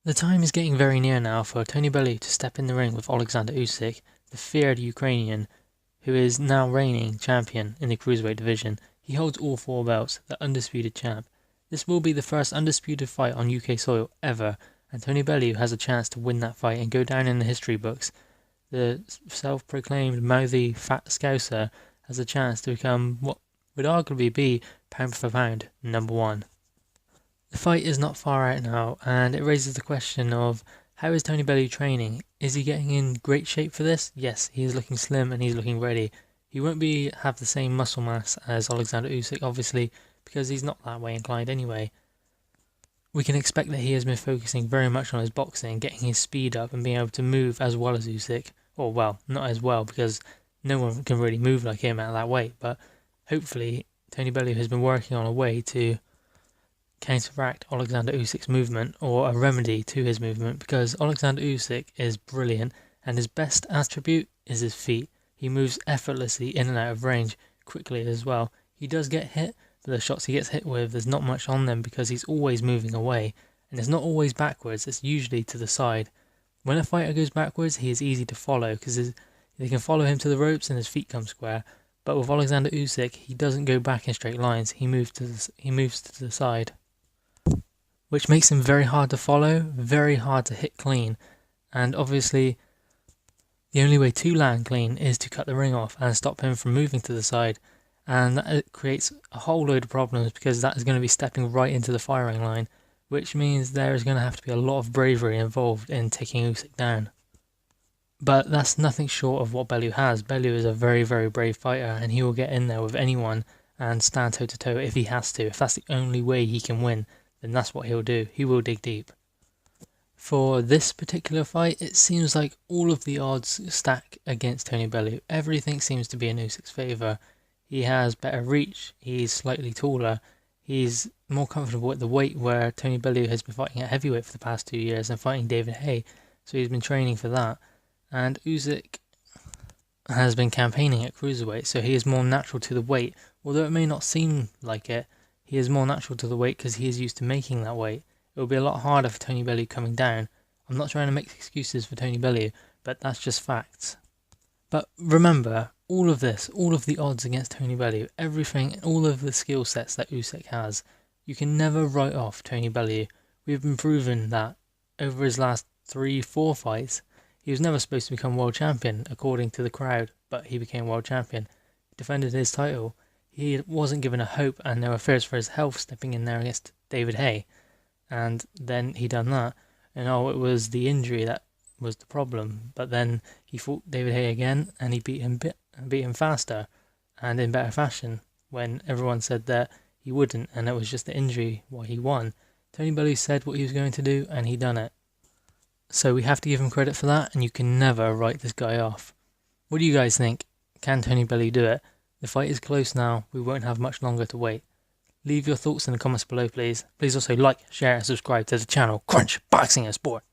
The time is getting very near now for Tony Bellew to step in the ring with Oleksandr Usyk, the feared Ukrainian, who is now reigning champion in the cruiserweight division. He holds all four belts, the undisputed champ. This will be the first undisputed fight on UK soil ever, and Tony Bellew has a chance to win that fight and go down in the history books. The self-proclaimed mouthy fat scouser has a chance to become what would arguably be pound for pound #1. The fight is not far out now, and it raises the question of how is Tony Bellew training? Is he getting in great shape for this? Yes, he is looking slim and he's looking ready. He won't have the same muscle mass as Oleksandr Usyk, obviously, because he's not that way inclined anyway. We can expect that he has been focusing very much on his boxing, getting his speed up and being able to move as well as Usyk. Or, well, not as well, because no one can really move like him at that weight, but hopefully Tony Bellew has been working on a way to counteract Oleksandr Usyk's movement, or a remedy to his movement, because Oleksandr Usyk is brilliant and his best attribute is his feet. He moves effortlessly in and out of range, quickly as well. He does get hit, but the shots he gets hit with, there's not much on them because he's always moving away, and it's not always backwards, it's usually to the side. When a fighter goes backwards, he is easy to follow because they can follow him to the ropes and his feet come square. But with Oleksandr Usyk, he doesn't go back in straight lines, he moves to the side, which makes him very hard to follow, very hard to hit clean, and obviously the only way to land clean is to cut the ring off and stop him from moving to the side, and that creates a whole load of problems because that is going to be stepping right into the firing line, which means there is going to have to be a lot of bravery involved in taking Usyk down. But that's nothing short of what Bellew has. Bellew is a very, very brave fighter, and he will get in there with anyone and stand toe to toe if he has to. If that's the only way he can win, then that's what he'll do. He will dig deep. For this particular fight, it seems like all of the odds stack against Tony Bellew. Everything seems to be in Usyk's favour. He has better reach, he's slightly taller, he's more comfortable at the weight where Tony Bellew has been fighting at heavyweight for the past 2 years and fighting David Haye, so he's been training for that. And Usyk has been campaigning at cruiserweight, so he is more natural to the weight. Although it may not seem like it, he is more natural to the weight because he is used to making that weight. It will be a lot harder for Tony Bellew coming down. I'm not trying to make excuses for Tony Bellew, but that's just facts. But remember, all of this, all of the odds against Tony Bellew, everything, all of the skill sets that Usyk has, you can never write off Tony Bellew. We've been proven that over his last 3-4 fights. He was never supposed to become world champion, according to the crowd, but he became world champion. He defended his title. He wasn't given a hope, and there were fears for his health stepping in there against David Haye. And then he done that, and it was the injury that was the problem. But then he fought David Haye again, and he beat him faster, and in better fashion, when everyone said that he wouldn't, and it was just the injury why he won. Tony Bellew said what he was going to do, and he done it. So we have to give him credit for that, and you can never write this guy off. What do you guys think? Can Tony Bellew do it? The fight is close now, we won't have much longer to wait. Leave your thoughts in the comments below, please. Please also like, share and subscribe to the channel Crunch Boxing and Sport.